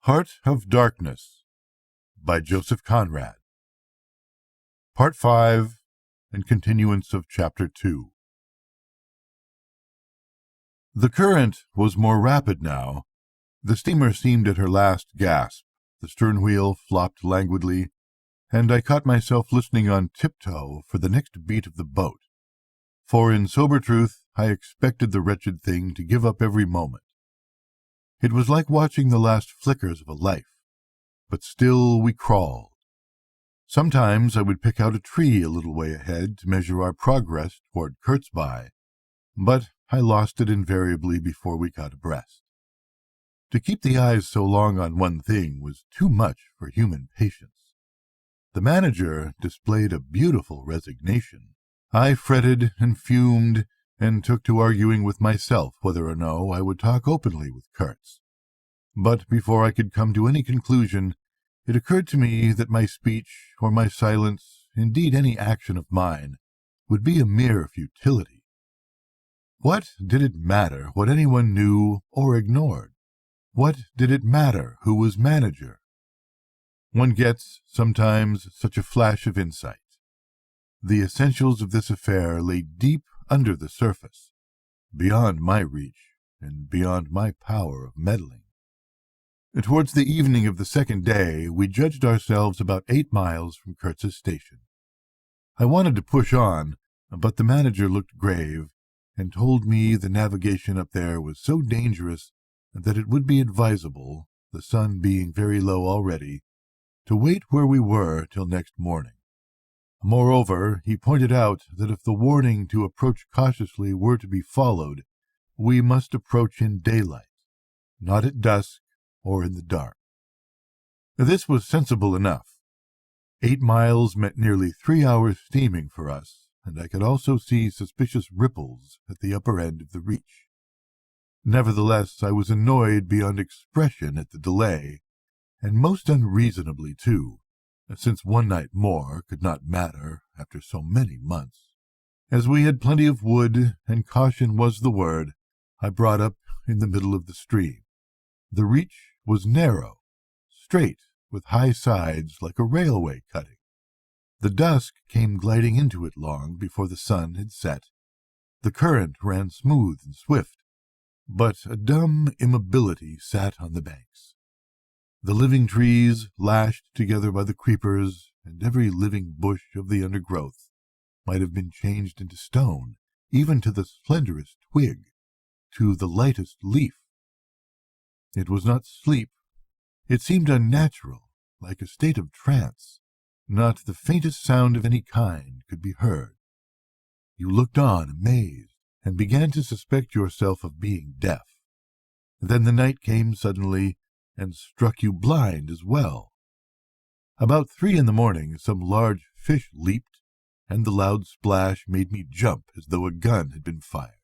Heart of Darkness by Joseph Conrad. Part 5 and continuance of Chapter 2. The current was more rapid now. The steamer seemed at her last gasp. The stern wheel flopped languidly, and I caught myself listening on tiptoe for the next beat of the boat. For in sober truth, I expected the wretched thing to give up every moment. It was like watching the last flickers of a life, but still we crawled. Sometimes I would pick out a tree a little way ahead to measure our progress toward Kurtzby, but I lost it invariably before we got abreast. To keep the eyes so long on one thing was too much for human patience. The manager displayed a beautiful resignation. I fretted and fumed and took to arguing with myself whether or no I would talk openly with Kurtz. But before I could come to any conclusion, it occurred to me that my speech or my silence, indeed any action of mine, would be a mere futility. What did it matter what anyone knew or ignored? What did it matter who was manager? One gets, sometimes, such a flash of insight. The essentials of this affair lay deep under the surface, beyond my reach and beyond my power of meddling. Towards the evening of the second day, we judged ourselves about 8 miles from Kurtz's station. I wanted to push on, but the manager looked grave and told me the navigation up there was so dangerous that it would be advisable, the sun being very low already, to wait where we were till next morning. Moreover, he pointed out that if the warning to approach cautiously were to be followed, we must approach in daylight, not at dusk or in the dark. This was sensible enough. 8 miles meant nearly 3 hours steaming for us, and I could also see suspicious ripples at the upper end of the reach. Nevertheless, I was annoyed beyond expression at the delay, and most unreasonably, too, since one night more could not matter after so many months. As we had plenty of wood, and caution was the word, I brought up in the middle of the stream. The reach was narrow, straight, with high sides like a railway cutting. The dusk came gliding into it long before the sun had set. The current ran smooth and swift, but a dumb immobility sat on the banks. The living trees, lashed together by the creepers, and every living bush of the undergrowth, might have been changed into stone, even to the slenderest twig, to the lightest leaf. It was not sleep. It seemed unnatural, like a state of trance. Not the faintest sound of any kind could be heard. You looked on amazed, and began to suspect yourself of being deaf. Then the night came suddenly, and struck you blind as well. About 3 in the morning some large fish leaped, and the loud splash made me jump as though a gun had been fired.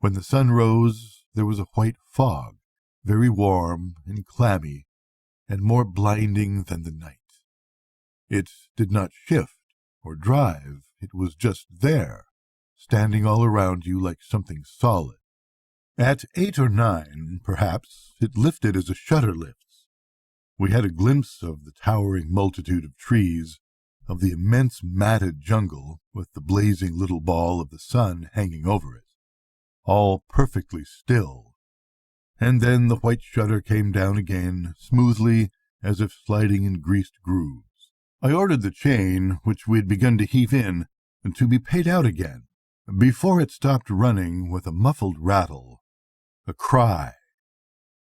When the sun rose, there was a white fog, very warm and clammy, and more blinding than the night. It did not shift or drive, it was just there, standing all around you like something solid. At 8 or 9, perhaps, it lifted as a shutter lifts. We had a glimpse of the towering multitude of trees, of the immense matted jungle, with the blazing little ball of the sun hanging over it, all perfectly still. And then the white shutter came down again, smoothly, as if sliding in greased grooves. I ordered the chain, which we had begun to heave in, to be paid out again, before it stopped running with a muffled rattle. A cry,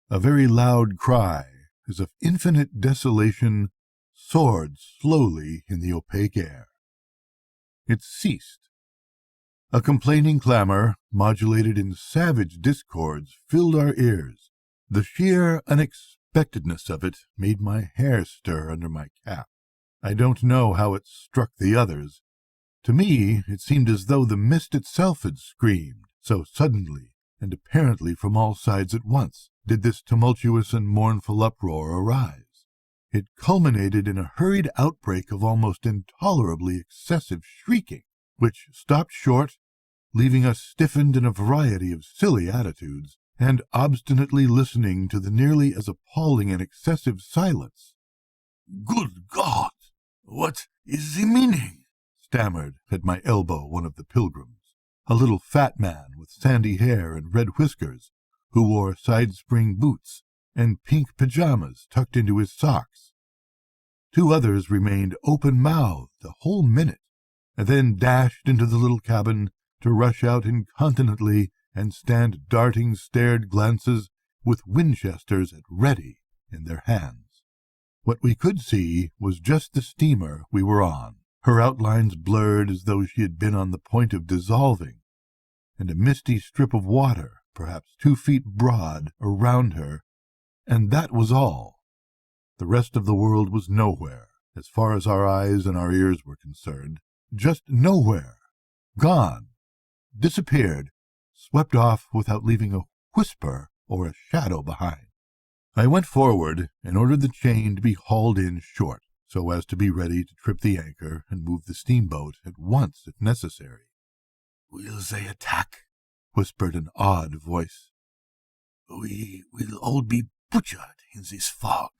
a very loud cry, as of infinite desolation, soared slowly in the opaque air. It ceased. A complaining clamor, modulated in savage discords, filled our ears. The sheer unexpectedness of it made my hair stir under my cap. I don't know how it struck the others. To me, it seemed as though the mist itself had screamed, so suddenly, and apparently from all sides at once, did this tumultuous and mournful uproar arise. It culminated in a hurried outbreak of almost intolerably excessive shrieking, which stopped short, leaving us stiffened in a variety of silly attitudes, and obstinately listening to the nearly as appalling and excessive silence. "Good God! What is the meaning?" stammered at my elbow one of the pilgrims, a little fat man with sandy hair and red whiskers, who wore side-spring boots and pink pajamas tucked into his socks. 2 others remained open-mouthed the whole minute, and then dashed into the little cabin to rush out incontinently and stand darting stared glances with Winchesters at ready in their hands. What we could see was just the steamer we were on, her outlines blurred as though she had been on the point of dissolving, and a misty strip of water, perhaps 2 feet broad, around her, and that was all. The rest of the world was nowhere, as far as our eyes and our ears were concerned. Just nowhere. Gone. Disappeared. Swept off without leaving a whisper or a shadow behind. I went forward and ordered the chain to be hauled in short, so as to be ready to trip the anchor and move the steamboat at once if necessary. "Will they attack?" whispered an odd voice. "We will all be butchered in this fog,"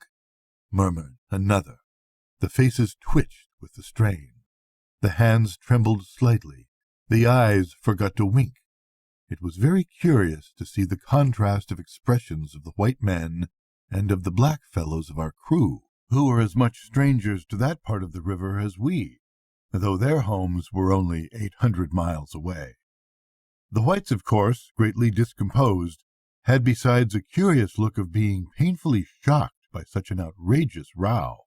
murmured another. The faces twitched with the strain. The hands trembled slightly. The eyes forgot to wink. It was very curious to see the contrast of expressions of the white men and of the black fellows of our crew, who were as much strangers to that part of the river as we, though their homes were only 800 miles away. The whites, of course, greatly discomposed, had besides a curious look of being painfully shocked by such an outrageous row.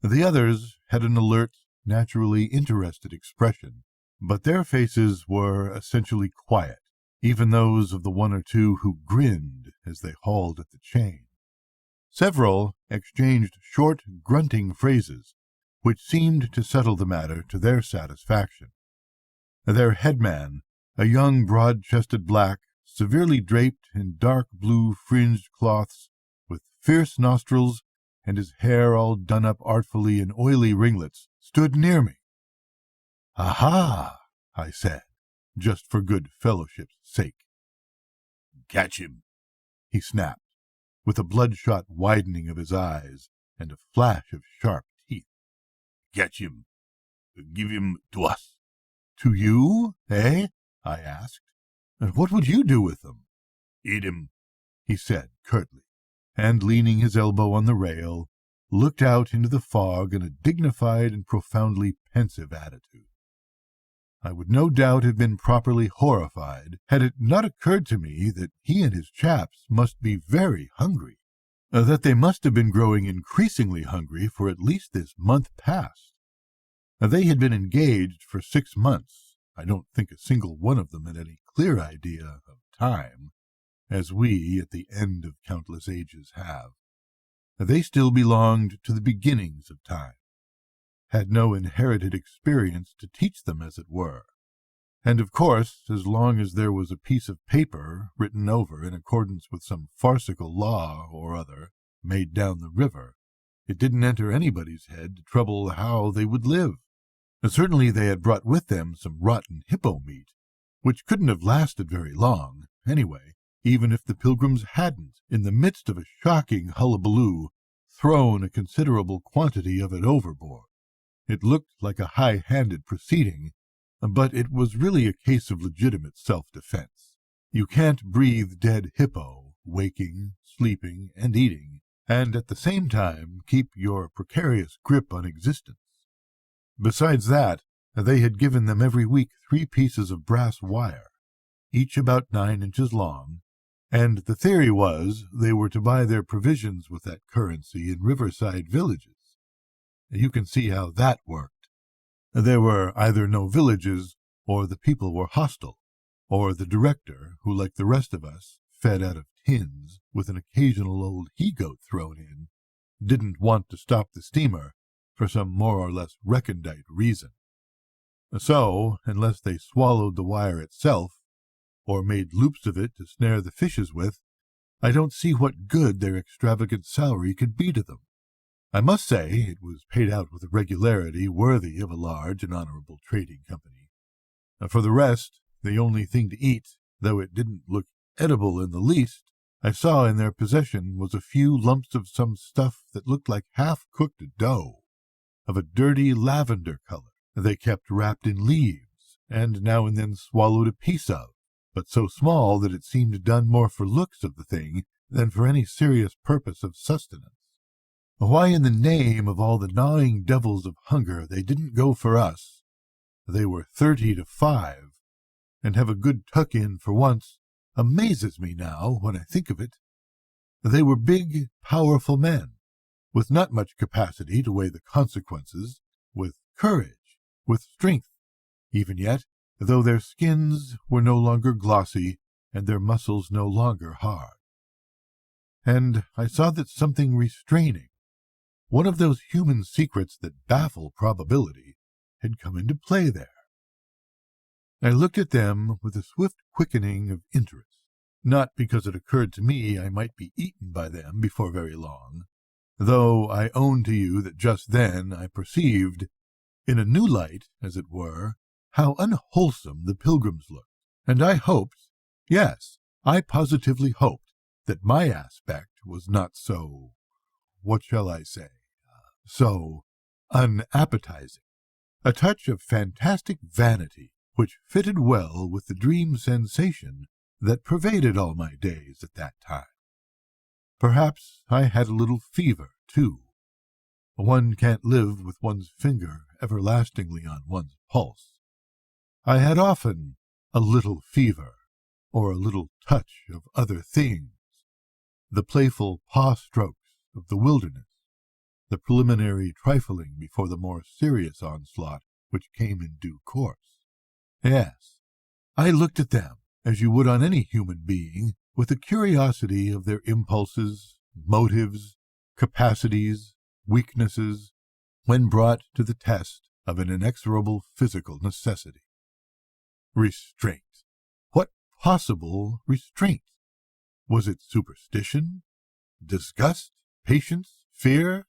The others had an alert, naturally interested expression, but their faces were essentially quiet, even those of the 1 or 2 who grinned as they hauled at the chain. Several exchanged short, grunting phrases, which seemed to settle the matter to their satisfaction. Their headman, a young broad-chested black, severely draped in dark blue fringed cloths, with fierce nostrils, and his hair all done up artfully in oily ringlets, stood near me. "Aha!" I said, just for good fellowship's sake. "Catch him," he snapped, with a bloodshot widening of his eyes and a flash of sharp teeth. "Catch him. Give him to us." "To you, eh?" I asked. "And what would you do with them?" "Eat him," he said curtly, and leaning his elbow on the rail, looked out into the fog in a dignified and profoundly pensive attitude. I would no doubt have been properly horrified had it not occurred to me that he and his chaps must be very hungry, that they must have been growing increasingly hungry for at least this month past. They had been engaged for 6 months. I don't think a single one of them had any clear idea of time, as we at the end of countless ages have. They still belonged to the beginnings of time, had no inherited experience to teach them, as it were. And of course, as long as there was a piece of paper written over in accordance with some farcical law or other made down the river, it didn't enter anybody's head to trouble how they would live. Certainly they had brought with them some rotten hippo meat, which couldn't have lasted very long, anyway, even if the pilgrims hadn't, in the midst of a shocking hullabaloo, thrown a considerable quantity of it overboard. It looked like a high-handed proceeding, but it was really a case of legitimate self-defense. You can't breathe dead hippo, waking, sleeping, and eating, and at the same time keep your precarious grip on existence. Besides that, they had given them every week 3 pieces of brass wire, each about 9 inches long, and the theory was they were to buy their provisions with that currency in riverside villages. You can see how that worked. There were either no villages, or the people were hostile, or the director, who, like the rest of us, fed out of tins, with an occasional old he-goat thrown in, didn't want to stop the steamer for some more or less recondite reason. So, unless they swallowed the wire itself, or made loops of it to snare the fishes with, I don't see what good their extravagant salary could be to them. I must say it was paid out with a regularity worthy of a large and honorable trading company. For the rest, the only thing to eat, though it didn't look edible in the least, I saw in their possession was a few lumps of some stuff that looked like half-cooked dough, of a dirty lavender color, they kept wrapped in leaves, and now and then swallowed a piece of, but so small that it seemed done more for looks of the thing than for any serious purpose of sustenance. Why in the name of all the gnawing devils of hunger they didn't go for us? They were 30 to 5, and have a good tuck-in for once, amazes me now when I think of it. They were big, powerful men, with not much capacity to weigh the consequences, with courage, with strength, even yet, though their skins were no longer glossy and their muscles no longer hard. And I saw that something restraining, one of those human secrets that baffle probability, had come into play there. I looked at them with a swift quickening of interest, not because it occurred to me I might be eaten by them before very long, though I own to you that just then I perceived, in a new light, as it were, how unwholesome the pilgrims looked, and I hoped, yes, I positively hoped, that my aspect was not so, what shall I say, so unappetizing. A touch of fantastic vanity, which fitted well with the dream sensation that pervaded all my days at that time. Perhaps I had a little fever, too. One can't live with one's finger everlastingly on one's pulse. I had often a little fever, or a little touch of other things, the playful paw-strokes of the wilderness, the preliminary trifling before the more serious onslaught which came in due course. Yes, I looked at them, as you would on any human being, with the curiosity of their impulses, motives, capacities, weaknesses, when brought to the test of an inexorable physical necessity. Restraint. What possible restraint? Was it superstition, disgust, patience, fear,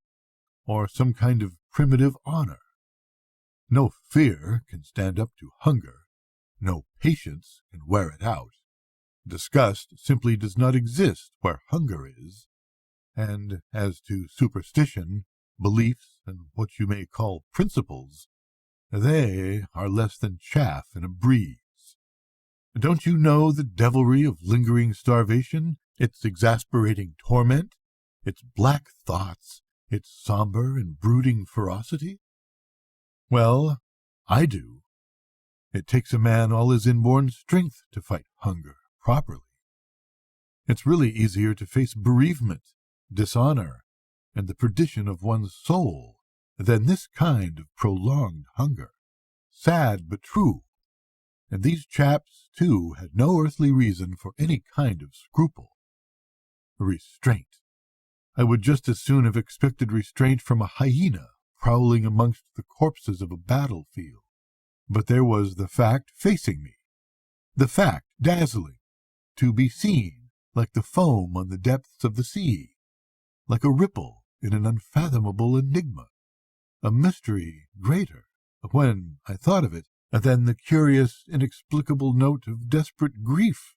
or some kind of primitive honor? No fear can stand up to hunger. No patience can wear it out. Disgust simply does not exist where hunger is. And as to superstition, beliefs, and what you may call principles, they are less than chaff in a breeze. Don't you know the devilry of lingering starvation, its exasperating torment, its black thoughts, its somber and brooding ferocity? Well, I do. It takes a man all his inborn strength to fight hunger properly. It's really easier to face bereavement, dishonor, and the perdition of one's soul than this kind of prolonged hunger. Sad but true. And these chaps, too, had no earthly reason for any kind of scruple. Restraint. I would just as soon have expected restraint from a hyena prowling amongst the corpses of a battlefield. But there was the fact facing me, the fact dazzling, to be seen like the foam on the depths of the sea, like a ripple in an unfathomable enigma, a mystery greater, when I thought of it, than the curious, inexplicable note of desperate grief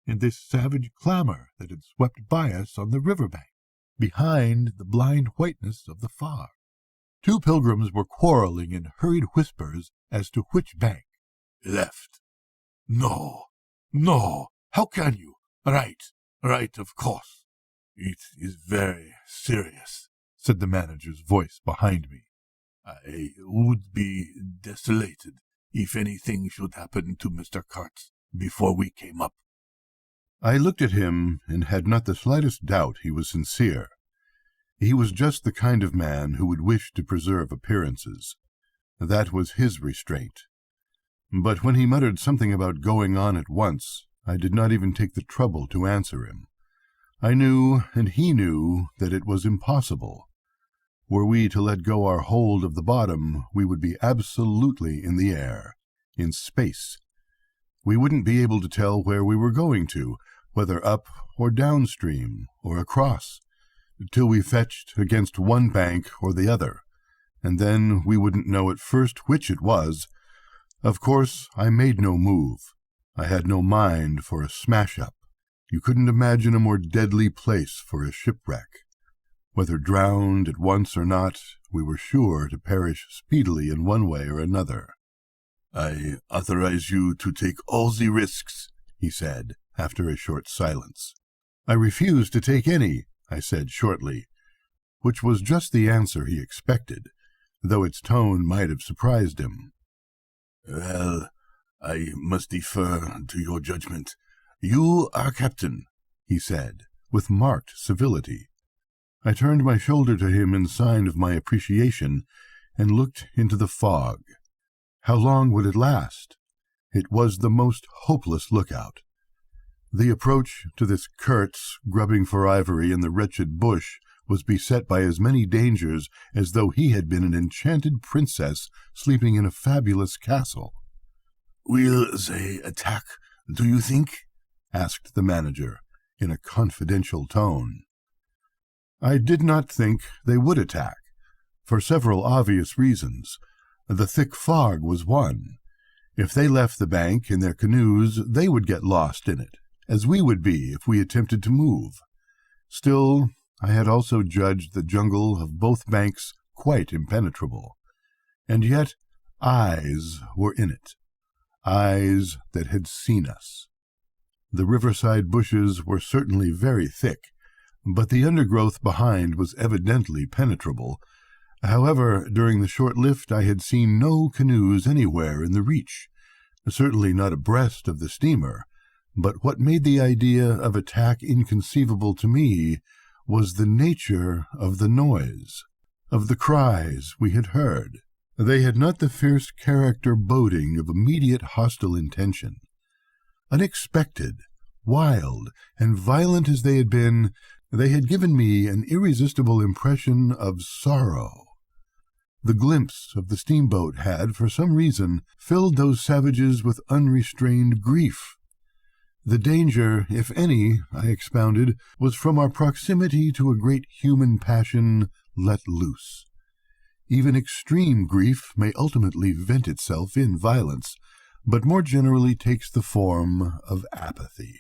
in this savage clamor that had swept by us on the river-bank, behind the blind whiteness of the fog. Two pilgrims were quarreling in hurried whispers as to which bank. Left. No, no, how can you? Right, of course. It is very serious, said the manager's voice behind me. I would be desolated if anything should happen to Mr. Kurtz before we came up. I looked at him and had not the slightest doubt he was sincere. He was just the kind of man who would wish to preserve appearances. That was his restraint. But when he muttered something about going on at once, I did not even take the trouble to answer him. I knew, and he knew, that it was impossible. Were we to let go our hold of the bottom, we would be absolutely in the air, in space. We wouldn't be able to tell where we were going to, whether up or downstream or across, till we fetched against one bank or the other, and then we wouldn't know at first which it was. Of course, I made no move. I had no mind for a smash-up. You couldn't imagine a more deadly place for a shipwreck. Whether drowned at once or not, we were sure to perish speedily in one way or another. "I authorize you to take all the risks," he said, after a short silence. "I refuse to take any," I said shortly, which was just the answer he expected, though its tone might have surprised him. "Well, I must defer to your judgment. You are captain," he said, with marked civility. I turned my shoulder to him in sign of my appreciation and looked into the fog. How long would it last? It was the most hopeless lookout. The approach to this Kurtz, grubbing for ivory in the wretched bush, was beset by as many dangers as though he had been an enchanted princess sleeping in a fabulous castle. "Will they attack, do you think?" asked the manager, in a confidential tone. I did not think they would attack, for several obvious reasons. The thick fog was one. If they left the bank in their canoes, they would get lost in it, as we would be if we attempted to move. Still, I had also judged the jungle of both banks quite impenetrable. And yet eyes were in it, eyes that had seen us. The riverside bushes were certainly very thick, but the undergrowth behind was evidently penetrable. However, during the short lift I had seen no canoes anywhere in the reach, certainly not abreast of the steamer, but what made the idea of attack inconceivable to me was the nature of the noise, of the cries we had heard. They had not the fierce character boding of immediate hostile intention. Unexpected, wild, and violent as they had been, they had given me an irresistible impression of sorrow. The glimpse of the steamboat had, for some reason, filled those savages with unrestrained grief. The danger, if any, I expounded, was from our proximity to a great human passion let loose. Even extreme grief may ultimately vent itself in violence, but more generally takes the form of apathy.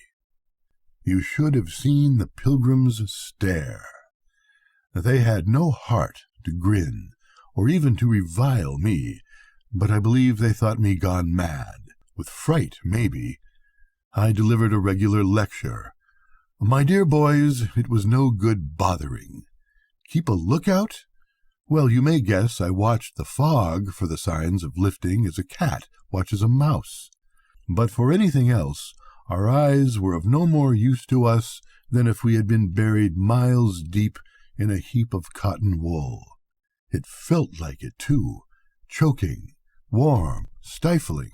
You should have seen the pilgrims stare. They had no heart to grin, or even to revile me, but I believe they thought me gone mad, with fright, maybe. I delivered a regular lecture. My dear boys, it was no good bothering. Keep a lookout? Well, you may guess I watched the fog for the signs of lifting as a cat watches a mouse. But for anything else, our eyes were of no more use to us than if we had been buried miles deep in a heap of cotton wool. It felt like it, too, choking, warm, stifling.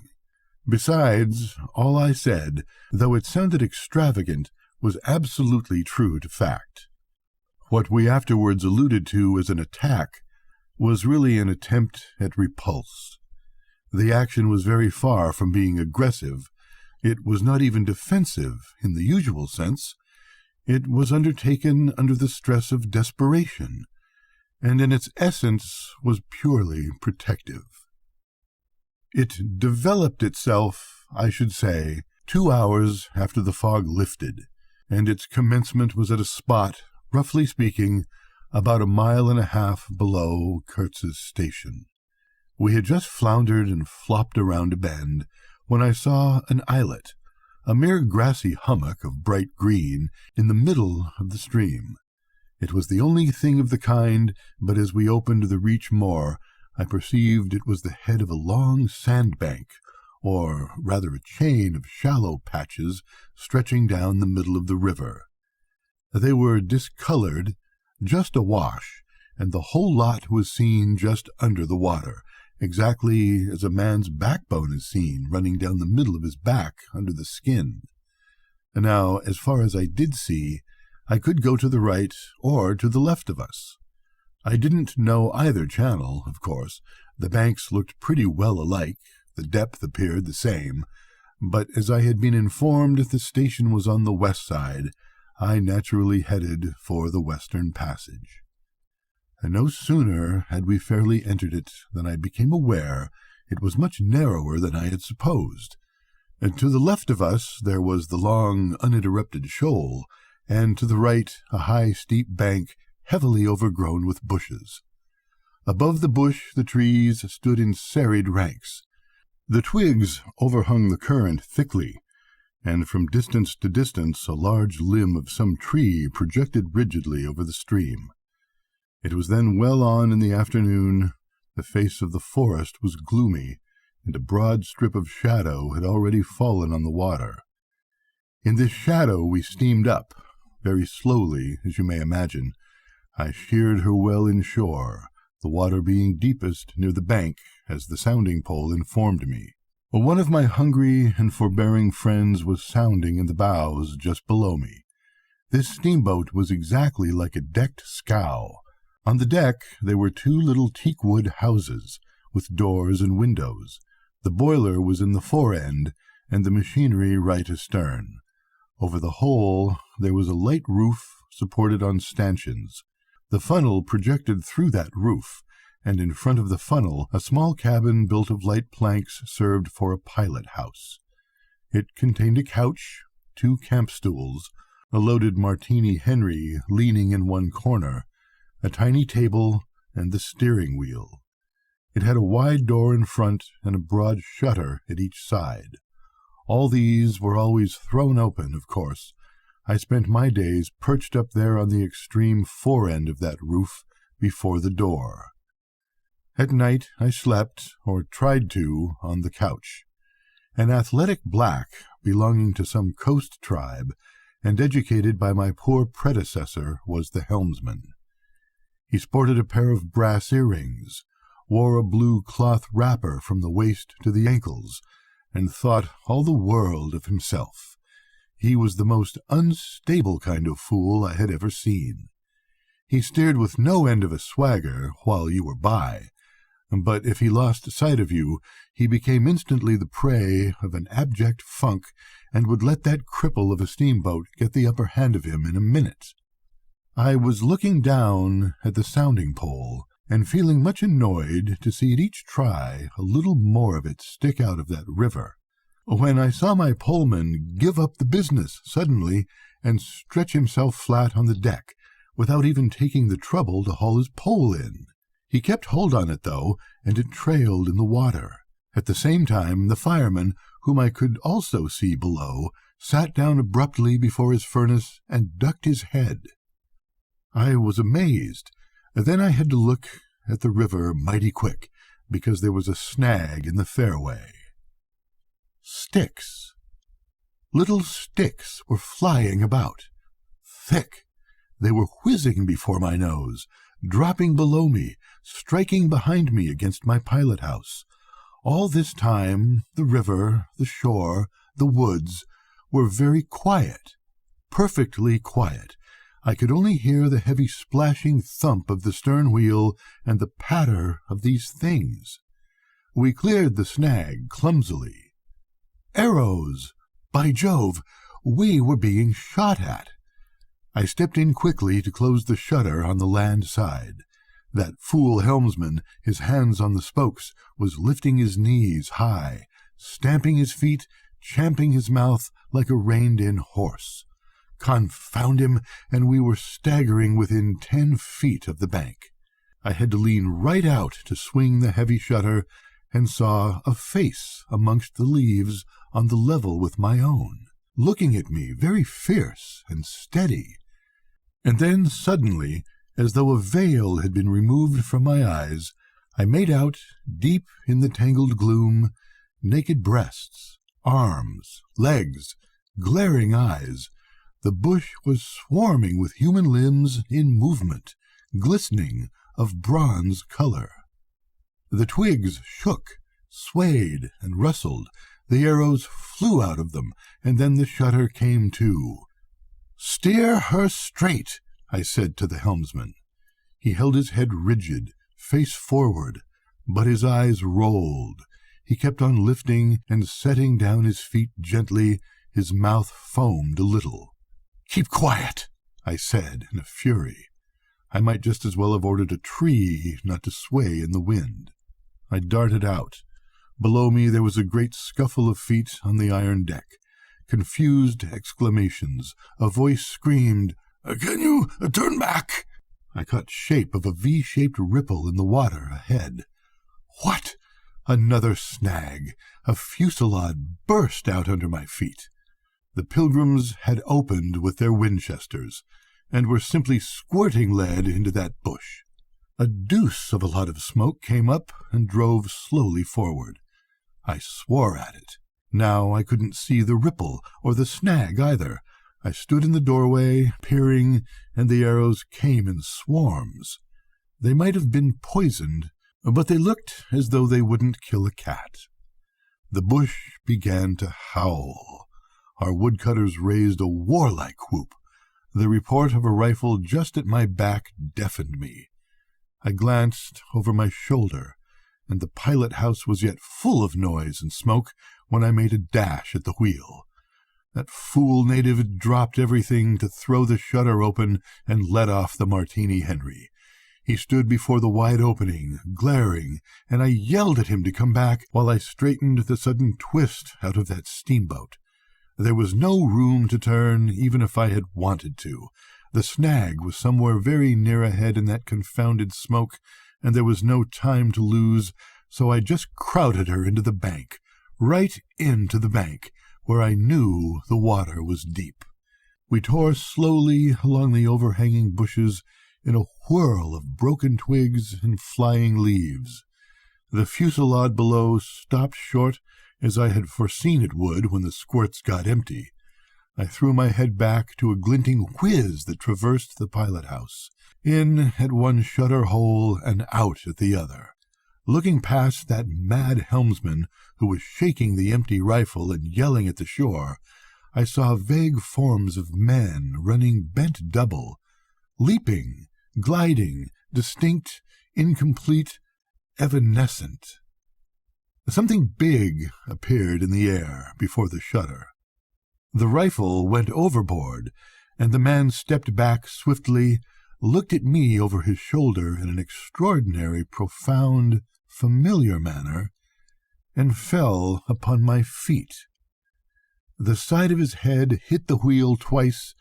Besides, all I said, though it sounded extravagant, was absolutely true to fact. What we afterwards alluded to as an attack was really an attempt at repulse. The action was very far from being aggressive. It was not even defensive in the usual sense. It was undertaken under the stress of desperation, and in its essence was purely protective. It developed itself, I should say, 2 hours after the fog lifted, and its commencement was at a spot, roughly speaking, about 1.5 miles below Kurtz's station. We had just floundered and flopped around a bend when I saw an islet, a mere grassy hummock of bright green, in the middle of the stream. It was the only thing of the kind, but as we opened the reach more, I perceived it was the head of a long sandbank, or rather a chain of shallow patches stretching down the middle of the river. They were discolored, just awash, and the whole lot was seen just under the water, exactly as a man's backbone is seen running down the middle of his back under the skin. Now, as far as I did see, I could go to the right or to the left of us. I didn't know either channel, of course. The banks looked pretty well alike, the depth appeared the same, but as I had been informed the station was on the west side, I naturally headed for the western passage. And no sooner had we fairly entered it than I became aware it was much narrower than I had supposed. And to the left of us there was the long, uninterrupted shoal, and to the right a high, steep bank heavily overgrown with bushes. Above the bush the trees stood in serried ranks. The twigs overhung the current thickly, and from distance to distance a large limb of some tree projected rigidly over the stream. It was then well on in the afternoon. The face of the forest was gloomy, and a broad strip of shadow had already fallen on the water. In this shadow we steamed up, very slowly, as you may imagine. I sheered her well inshore, the water being deepest near the bank, as the sounding-pole informed me. One of my hungry and forbearing friends was sounding in the bows just below me. This steamboat was exactly like a decked scow. On the deck there were 2 little teakwood houses, with doors and windows. The boiler was in the fore end, and the machinery right astern. Over the whole there was a light roof supported on stanchions. The funnel projected through that roof, and in front of the funnel a small cabin built of light planks served for a pilot house. It contained a couch, 2 camp stools, a loaded Martini Henry leaning in one corner, a tiny table, and the steering wheel. It had a wide door in front and a broad shutter at each side. All these were always thrown open, of course. I spent my days perched up there on the extreme fore end of that roof before the door. At night I slept, or tried to, on the couch. An athletic black, belonging to some coast tribe, and educated by my poor predecessor, was the helmsman. He sported a pair of brass earrings, wore a blue cloth wrapper from the waist to the ankles, and thought all the world of himself. He was the most unstable kind of fool I had ever seen. He steered with no end of a swagger while you were by, but if he lost sight of you, he became instantly the prey of an abject funk, and would let that cripple of a steamboat get the upper hand of him in a minute. I was looking down at the sounding-pole, and feeling much annoyed to see at each try a little more of it stick out of that river, when I saw my poleman give up the business suddenly and stretch himself flat on the deck, without even taking the trouble to haul his pole in. He kept hold on it, though, and it trailed in the water. At the same time, the fireman, whom I could also see below, sat down abruptly before his furnace and ducked his head. I was amazed. Then I had to look at the river mighty quick, because there was a snag in the fairway. Sticks. Little sticks were flying about. Thick. They were whizzing before my nose, dropping below me, striking behind me against my pilot house. All this time the river, the shore, the woods were very quiet, perfectly quiet. I could only hear the heavy splashing thump of the stern wheel and the patter of these things. We cleared the snag clumsily. Arrows! By Jove, we were being shot at. I stepped in quickly to close the shutter on the land side. That fool helmsman, his hands on the spokes, was lifting his knees high, stamping his feet, champing his mouth like a reined-in horse. Confound him, and we were staggering within 10 feet of the bank. I had to lean right out to swing the heavy shutter, and saw a face amongst the leaves on the level with my own, looking at me very fierce and steady. And then suddenly, as though a veil had been removed from my eyes, I made out, deep in the tangled gloom, naked breasts, arms, legs, glaring eyes. The bush was swarming with human limbs in movement, glistening, of bronze color. The twigs shook, swayed, and rustled. The arrows flew out of them, and then the shutter came to. "Steer her straight," I said to the helmsman. He held his head rigid, face forward, but his eyes rolled. He kept on lifting and setting down his feet gently. His mouth foamed a little. "Keep quiet," I said in a fury. I might just as well have ordered a tree not to sway in the wind. I darted out. Below me there was a great scuffle of feet on the iron deck, confused exclamations. A voice screamed, "Can you turn back?" I caught shape of a V-shaped ripple in the water ahead. What? Another snag! A fusillade burst out under my feet. The pilgrims had opened with their Winchesters, and were simply squirting lead into that bush. A deuce of a lot of smoke came up and drove slowly forward. I swore at it. Now I couldn't see the ripple or the snag either. I stood in the doorway, peering, and the arrows came in swarms. They might have been poisoned, but they looked as though they wouldn't kill a cat. The bush began to howl. Our woodcutters raised a warlike whoop. The report of a rifle just at my back deafened me. I glanced over my shoulder, and the pilot house was yet full of noise and smoke when I made a dash at the wheel. That fool native had dropped everything to throw the shutter open and let off the Martini Henry. He stood before the wide opening, glaring, and I yelled at him to come back while I straightened the sudden twist out of that steamboat. There was no room to turn, even if I had wanted to. The snag was somewhere very near ahead in that confounded smoke, and there was no time to lose, so I just crowded her into the bank, right into the bank, where I knew the water was deep. We tore slowly along the overhanging bushes in a whirl of broken twigs and flying leaves. The fusillade below stopped short, as I had foreseen it would when the squirts got empty. I threw my head back to a glinting whiz that traversed the pilot-house, in at one shutter hole and out at the other. Looking past that mad helmsman who was shaking the empty rifle and yelling at the shore, I saw vague forms of men running bent double, leaping, gliding, distinct, incomplete, evanescent. Something big appeared in the air before the shutter. The rifle went overboard, and the man stepped back swiftly, looked at me over his shoulder in an extraordinary, profound, familiar manner, and fell upon my feet. The side of his head hit the wheel twice,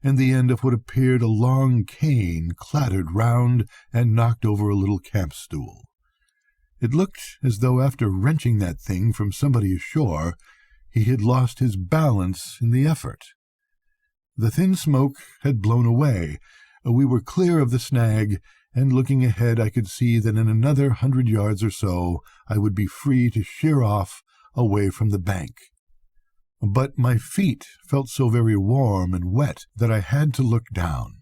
and the end of what appeared a long cane clattered round and knocked over a little camp stool. It looked as though after wrenching that thing from somebody ashore, he had lost his balance in the effort. The thin smoke had blown away. We were clear of the snag, and looking ahead I could see that in another 100 yards or so I would be free to sheer off away from the bank. But my feet felt so very warm and wet that I had to look down.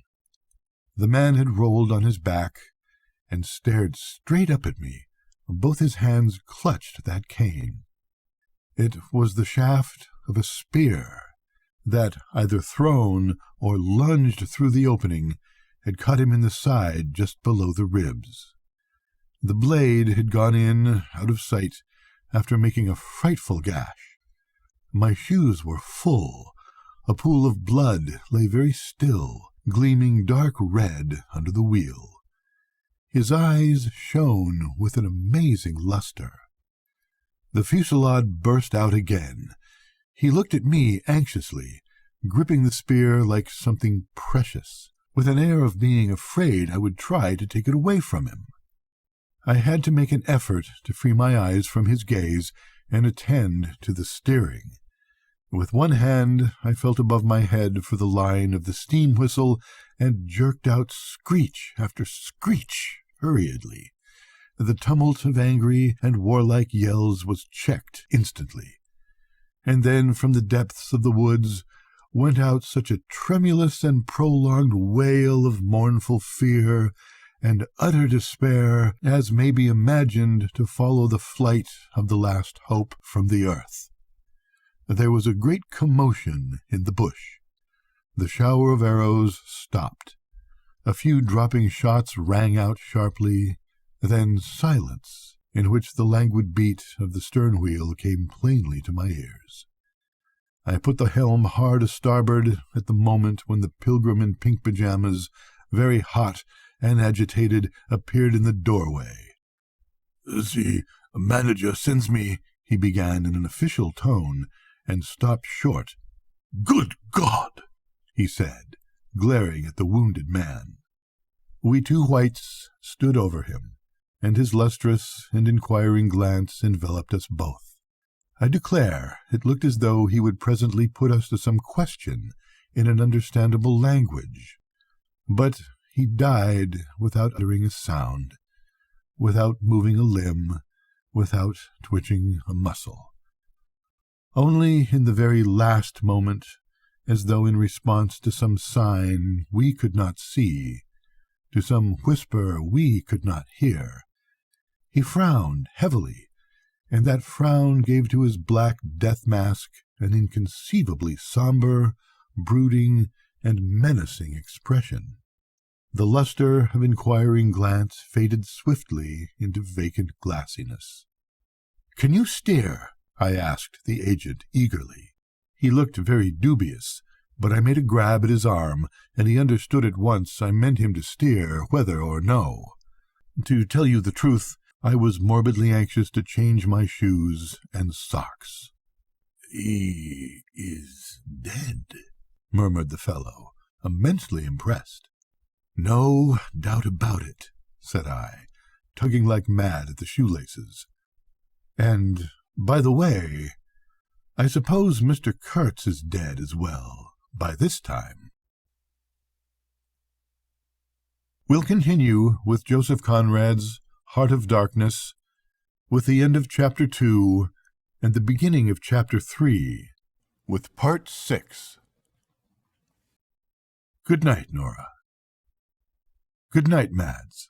The man had rolled on his back and stared straight up at me. Both his hands clutched that cane. It was the shaft of a spear that, either thrown or lunged through the opening, had cut him in the side just below the ribs. The blade had gone in, out of sight, after making a frightful gash. My shoes were full. A pool of blood lay very still, gleaming dark red under the wheel. His eyes shone with an amazing luster. The fusillade burst out again. He looked at me anxiously, gripping the spear like something precious, with an air of being afraid I would try to take it away from him. I had to make an effort to free my eyes from his gaze and attend to the steering. With one hand I felt above my head for the line of the steam whistle and jerked out screech after screech hurriedly. The tumult of angry and warlike yells was checked instantly. And then from the depths of the woods went out such a tremulous and prolonged wail of mournful fear and utter despair as may be imagined to follow the flight of the last hope from the earth. There was a great commotion in the bush. The shower of arrows stopped. A few dropping shots rang out sharply, then silence, in which the languid beat of the stern wheel came plainly to my ears. I put the helm hard a-starboard at the moment when the pilgrim in pink pajamas, very hot and agitated, appeared in the doorway. "See "A manager sends me," he began in an official tone, and stopped short. "Good God!" he said, glaring at the wounded man. We two whites stood over him, and his lustrous and inquiring glance enveloped us both. I declare it looked as though he would presently put us to some question in an understandable language. But he died without uttering a sound, without moving a limb, without twitching a muscle. Only in the very last moment, as though in response to some sign we could not see, to some whisper we could not hear, he frowned heavily, and that frown gave to his black death mask an inconceivably sombre, brooding, and menacing expression. The luster of inquiring glance faded swiftly into vacant glassiness. "Can you steer?" I asked the agent eagerly. He looked very dubious, but I made a grab at his arm, and he understood at once I meant him to steer, whether or no. To tell you the truth, I was morbidly anxious to change my shoes and socks. "He is dead," murmured the fellow, immensely impressed. "No doubt about it," said I, tugging like mad at the shoelaces. "And, by the way, I suppose Mr. Kurtz is dead as well, by this time." We'll continue with Joseph Conrad's Heart of Darkness, with the end of Chapter 2 and the beginning of Chapter 3, with Part 6. Good night, Nora. Good night, Mads.